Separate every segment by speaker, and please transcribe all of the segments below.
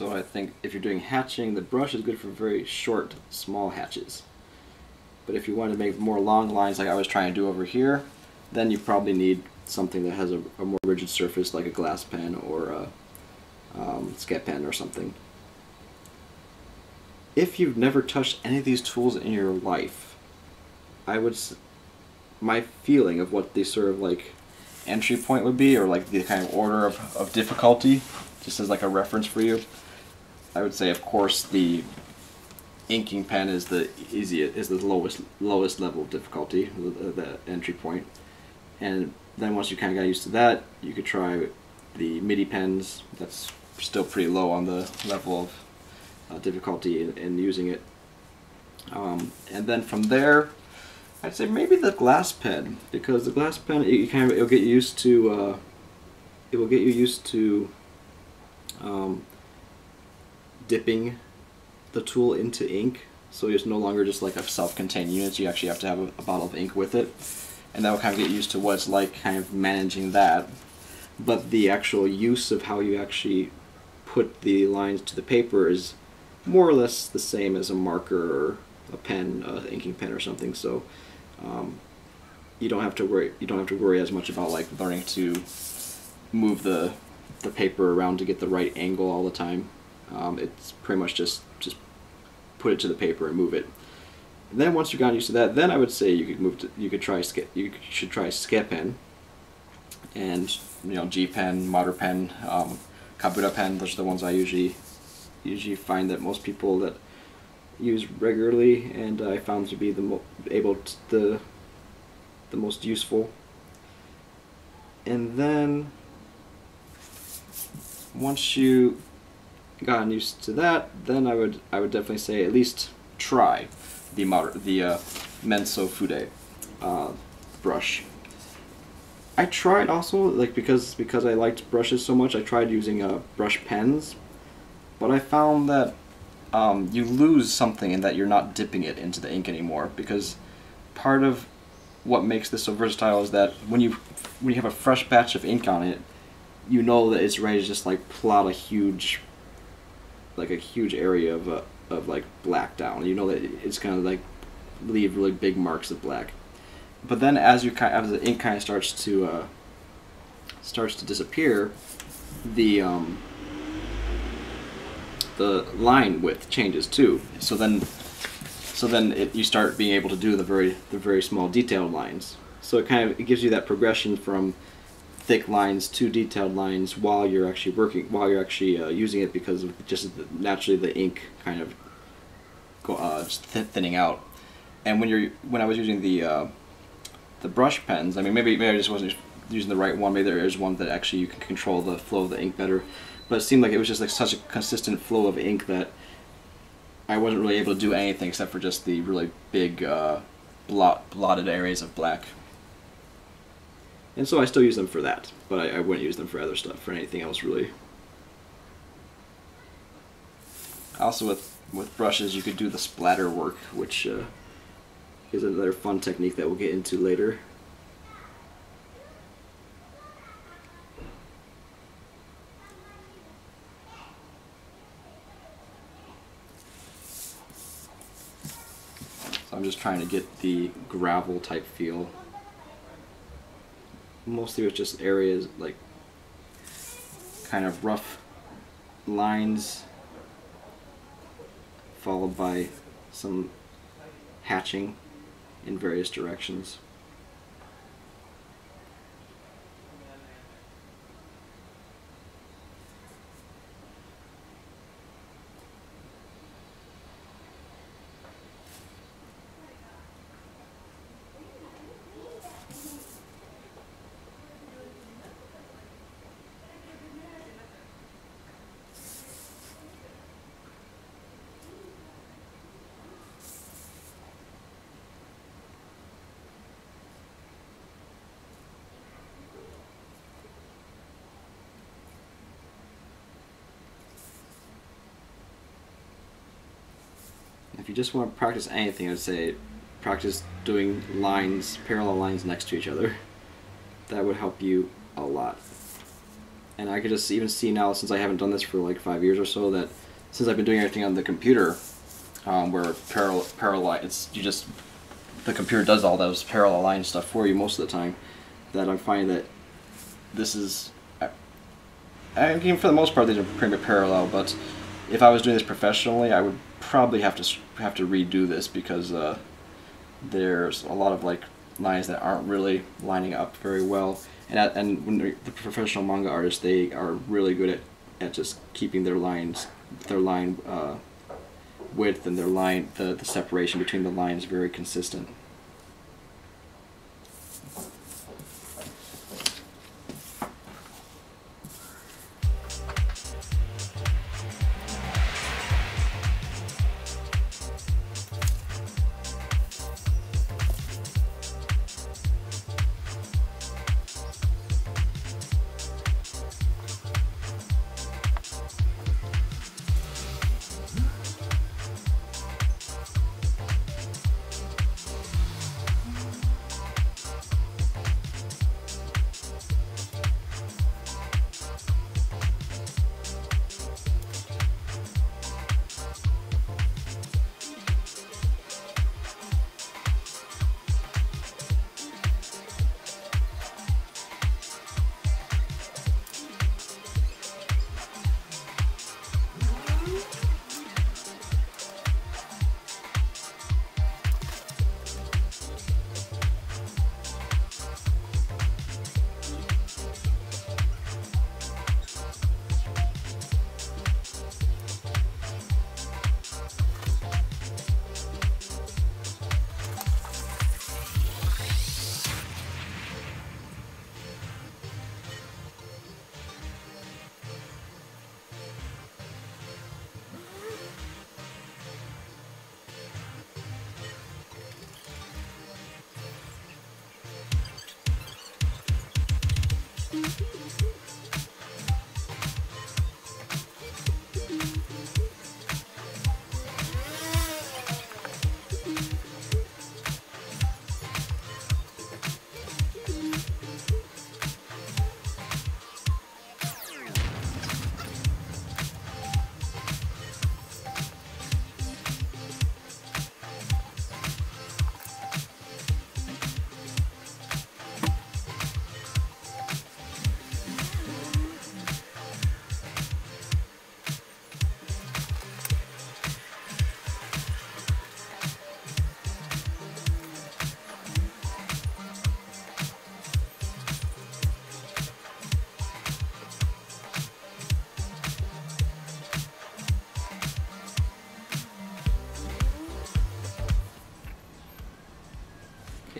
Speaker 1: So I think if you're doing hatching, the brush is good for very short, small hatches. But if you want to make more long lines like I was trying to do over here, then you probably need something that has a more rigid surface like a glass pen or a sketch pen or something. If you've never touched any of these tools in your life, my feeling of what the sort of like entry point would be, or like the kind of order of difficulty, just as like a reference for you, I would say of course the inking pen is the lowest level of difficulty, the entry point. And then once you kind of got used to that, you could try the MIDI pens. That's still pretty low on the level of difficulty in using it. And then from there, I'd say maybe the glass pen, because the glass pen it'll get you used to dipping the tool into ink, so it's no longer just like a self-contained unit. You actually have to have a bottle of ink with it, and that will kind of get used to what it's like kind of managing that. But the actual use of how you actually put the lines to the paper is more or less the same as a marker or a pen, inking pen or something. So you don't have to worry as much about like learning to move the paper around to get the right angle all the time. It's pretty much just put it to the paper and move it. And then once you've gotten used to that, then I would say you should try sketch pen, and G pen, Mater pen, Kabuta pen. Those are the ones I usually find that most people that use regularly, and I found to be the most useful. And then once you gotten used to that, then I would definitely say at least try the Menso Fude brush. I tried also, like, because I liked brushes so much, I tried using brush pens, but I found that you lose something in that you're not dipping it into the ink anymore, because part of what makes this so versatile is that when you have a fresh batch of ink on it, you know that it's ready to just like plot a huge area of like black down. You know that it's gonna like leave really big marks of black. But then as the ink kind of starts to disappear, the line width changes too. So then you start being able to do the very small detailed lines. So it gives you that progression from thick lines to detailed lines while you're actually using it, because of just naturally the ink kind of just thinning out. And when I was using the brush pens, I mean, maybe I just wasn't using the right one. Maybe there is one that actually you can control the flow of the ink better. But it seemed like it was just like such a consistent flow of ink that I wasn't really able to do anything except for just the really big blotted areas of black. And so I still use them for that, but I wouldn't use them for other stuff, for anything else really. Also with brushes you could do the splatter work, which is another fun technique that we'll get into later. So I'm just trying to get the gravel type feel. Mostly it's just areas like kind of rough lines followed by some hatching in various directions. If you just want to practice anything, I'd say practice doing lines, parallel lines next to each other. That would help you a lot. and I could just even see now, since I haven't done this for like 5 years or so, that since I've been doing everything on the computer, where parallel, the computer does all those parallel line stuff for you most of the time, that I'm finding that this is, I mean, for the most part these are pretty parallel, but if I was doing this professionally, I would probably have to redo this, because there's a lot of like lines that aren't really lining up very well, and when the professional manga artists, they are really good at just keeping their line width and the separation between the lines very consistent.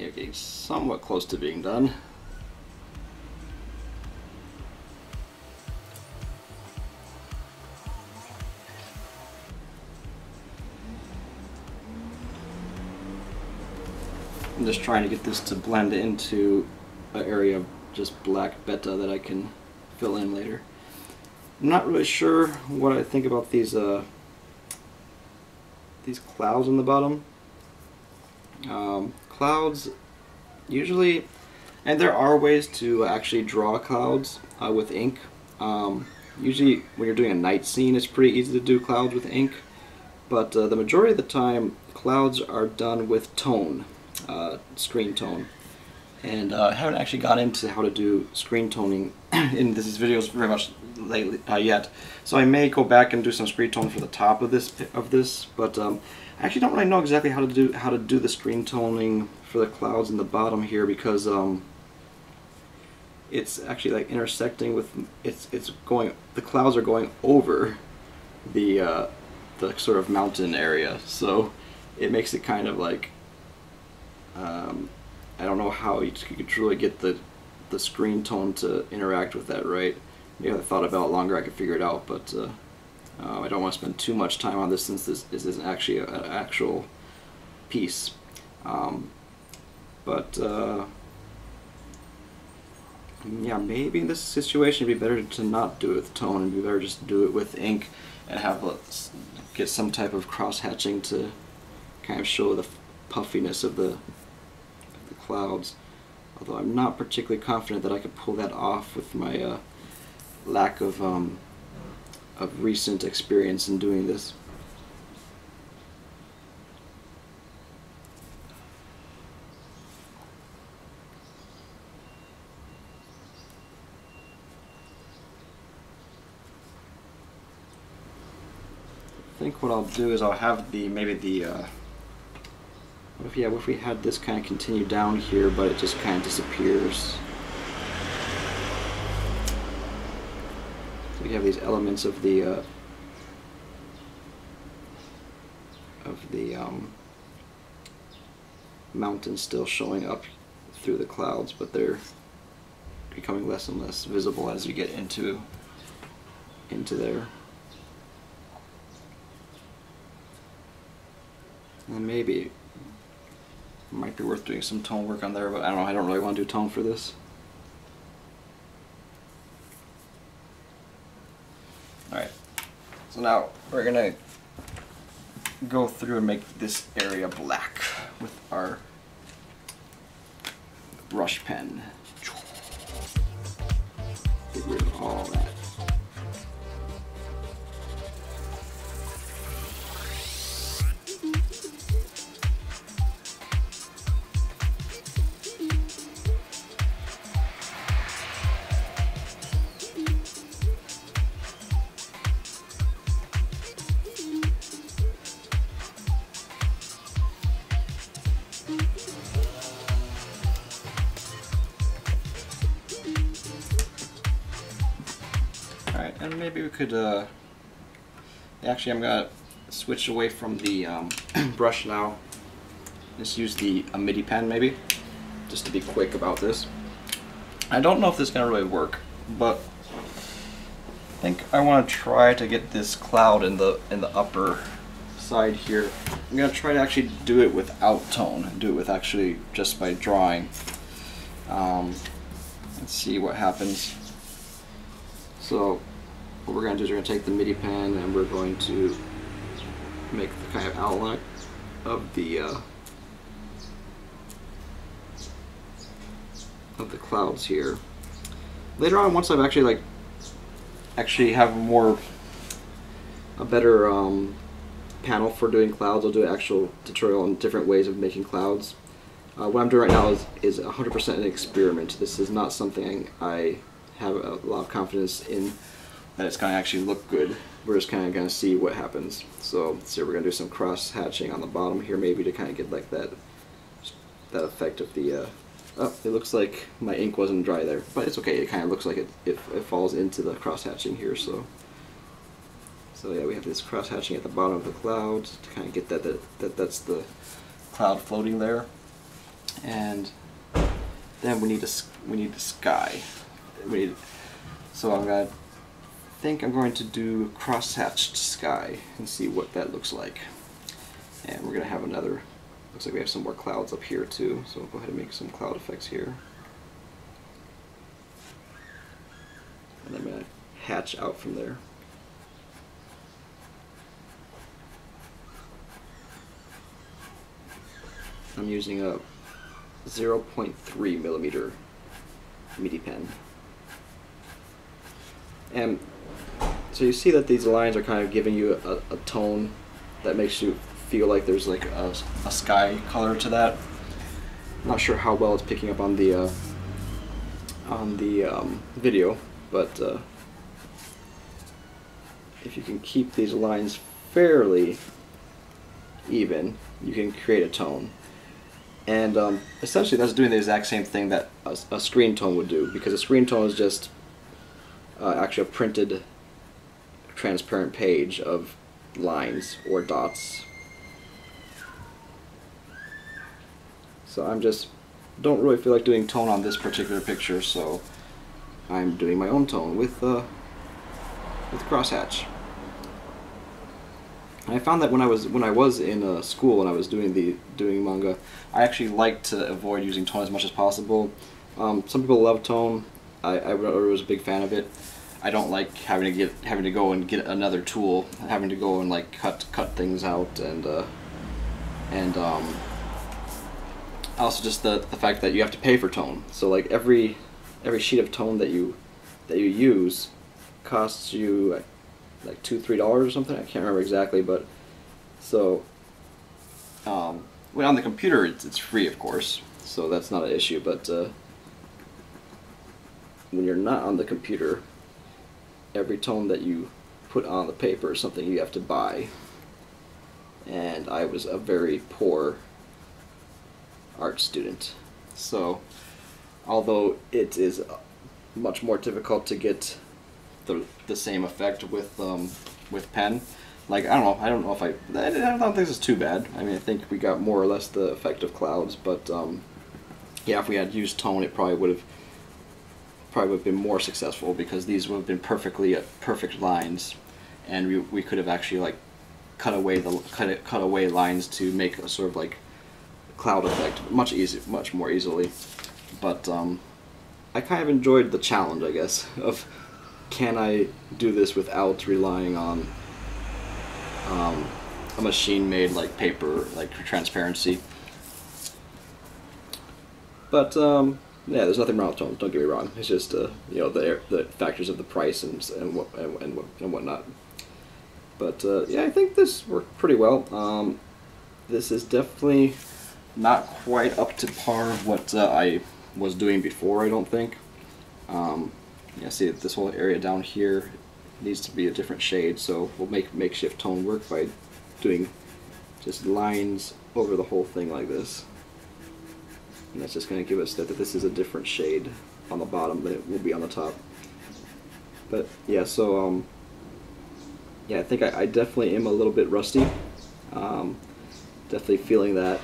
Speaker 1: Okay, somewhat close to being done. I'm just trying to get this to blend into an area of just black beta that I can fill in later. I'm not really sure what I think about these clouds on the bottom. Clouds usually, and there are ways to actually draw clouds with ink. Usually when you're doing a night scene, it's pretty easy to do clouds with ink, but the majority of the time clouds are done with tone, screen tone. And I haven't actually got into how to do screen toning in these videos very much lately yet, so I may go back and do some screen tone for the top of this, but I actually don't really know exactly how to do the screen toning for the clouds in the bottom here, because it's actually like intersecting with the clouds are going over the sort of mountain area, so it makes it kind of like I don't know how you could truly get the screen tone to interact with that right. Maybe if I thought about it longer I could figure it out, but I don't want to spend too much time on this since this isn't actually an actual piece. Yeah, maybe in this situation it'd be better to not do it with tone, and be better just do it with ink and get some type of cross-hatching to kind of show the puffiness of the clouds. Although I'm not particularly confident that I could pull that off with my lack of recent experience in doing this. I think what I'll do is I'll have maybe the what if we had this kind of continue down here, but it just kind of disappears. So we have these elements of the mountain still showing up through the clouds, but they're becoming less and less visible as you get into there. And maybe it might be worth doing some tone work on there, but I don't know, I don't really want to do tone for this. Alright, so now we're going to go through and make this area black with our brush pen. Get rid of all that. And maybe we could, actually I'm going to switch away from the brush now. Just use a MIDI pen maybe, just to be quick about this. I don't know if this is going to really work, but I think I want to try to get this cloud in the upper side here. I'm going to try to actually do it without tone, do it with actually just by drawing. Let's see what happens. So what we're going to do is we're going to take the MIDI pen and we're going to make the kind of outline of the clouds here. Later on, once I've actually have a better panel for doing clouds, I'll do an actual tutorial on different ways of making clouds. What I'm doing right now is 100% an experiment. This is not something I have a lot of confidence in that it's going to actually look good. We're just kind of going to see what happens. So we're going to do some cross hatching on the bottom here maybe to kind of get like that effect of the oh, it looks like my ink wasn't dry there, but it's okay. It kind of looks like it falls into the cross hatching here. So yeah, we have this cross hatching at the bottom of the cloud to kind of get that's the cloud floating there. And then we need the sky. So I think I'm going to do cross-hatched sky and see what that looks like. And we're going to have another, looks like we have some more clouds up here too, so we'll go ahead and make some cloud effects here. And I'm going to hatch out from there. I'm using a 0.3 millimeter MIDI pen. And so you see that these lines are kind of giving you a tone that makes you feel like there's like a sky color to that. I'm not sure how well it's picking up on the video, but if you can keep these lines fairly even, you can create a tone. And essentially that's doing the exact same thing that a screen tone would do, because a screen tone is just actually a printed transparent page of lines or dots. So don't really feel like doing tone on this particular picture, so I'm doing my own tone with crosshatch. And I found that when I was in school and I was doing manga, I actually liked to avoid using tone as much as possible. Some people love tone. I was a big fan of it. I don't like having to go and get another tool, having to go and like cut things out, and also just the fact that you have to pay for tone. So like every sheet of tone that you use, costs you like $2-3 or something. I can't remember exactly, but so when on the computer it's free, of course, so that's not an issue. But when you're not on the computer, every tone that you put on the paper is something you have to buy. And I was a very poor art student, so although it is much more difficult to get the same effect with pen, like I don't know if I don't think this is too bad. I mean, I think we got more or less the effect of clouds, but yeah, if we had used tone, it probably would have been more successful, because these would have been perfect lines, and we could have actually like cut away lines to make a sort of like cloud effect much more easily. But I kind of enjoyed the challenge, I guess, of can I do this without relying on a machine-made like paper, like transparency. But yeah, there's nothing wrong with tone. Don't get me wrong. It's just you know, the factors of the price and whatnot. But yeah, I think this worked pretty well. This is definitely not quite up to par what I was doing before, I don't think. Yeah, see, this whole area down here needs to be a different shade, so we'll make makeshift tone work by doing just lines over the whole thing like this. And that's just going to give us that this is a different shade on the bottom than it will be on the top. But yeah, so yeah, I think I definitely am a little bit rusty. Definitely feeling that.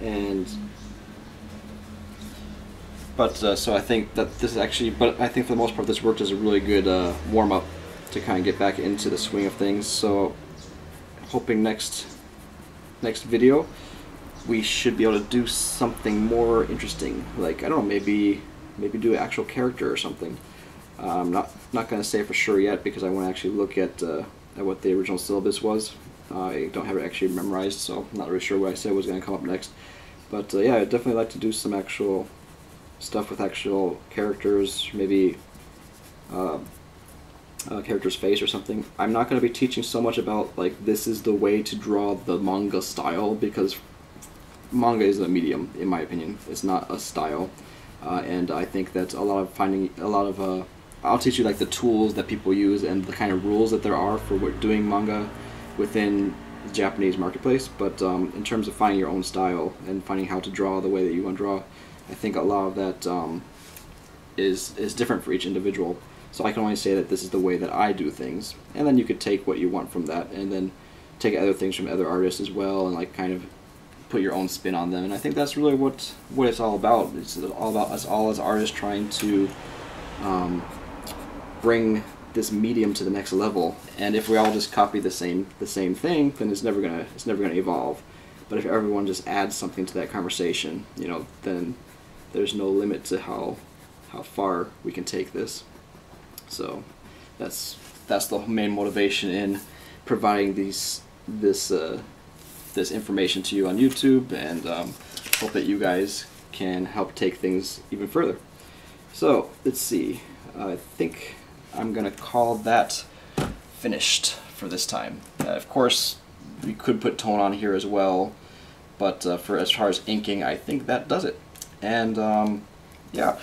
Speaker 1: And but so I think that this is actually, but I think for the most part this worked as a really good warm-up to kind of get back into the swing of things. So hoping next video we should be able to do something more interesting, like I don't know, maybe do an actual character or something. I'm not going to say for sure yet, because I want to actually look at what the original syllabus was. I don't have it actually memorized, so I'm not really sure what I said was going to come up next. But yeah, I'd definitely like to do some actual stuff with actual characters, maybe character's face or something. I'm not going to be teaching so much about like this is the way to draw the manga style, because manga is a medium, in my opinion. It's not a style, and I think that I'll teach you like the tools that people use and the kind of rules that there are for doing manga within the Japanese marketplace. But in terms of finding your own style and finding how to draw the way that you want to draw, I think a lot of that is different for each individual. So I can only say that this is the way that I do things, and then you could take what you want from that, and then take other things from other artists as well, and like kind of put your own spin on them. And I think that's really what it's all about. It's all about us all as artists trying to bring this medium to the next level. And if we all just copy the same thing, then it's never gonna evolve. But if everyone just adds something to that conversation, you know, then there's no limit to how far we can take this. So that's the main motivation in providing this information to you on YouTube, and hope that you guys can help take things even further. So let's see, I think I'm gonna call that finished for this time. Of course we could put tone on here as well, but for as far as inking, I think that does it. And yeah,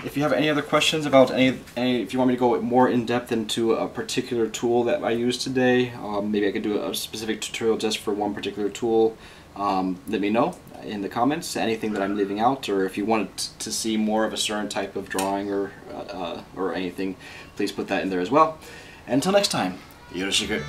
Speaker 1: if you have any other questions about if you want me to go more in depth into a particular tool that I used today, maybe I could do a specific tutorial just for one particular tool, let me know in the comments. Anything that I'm leaving out, or if you wanted to see more of a certain type of drawing or anything, please put that in there as well. And until next time, yoroshiku.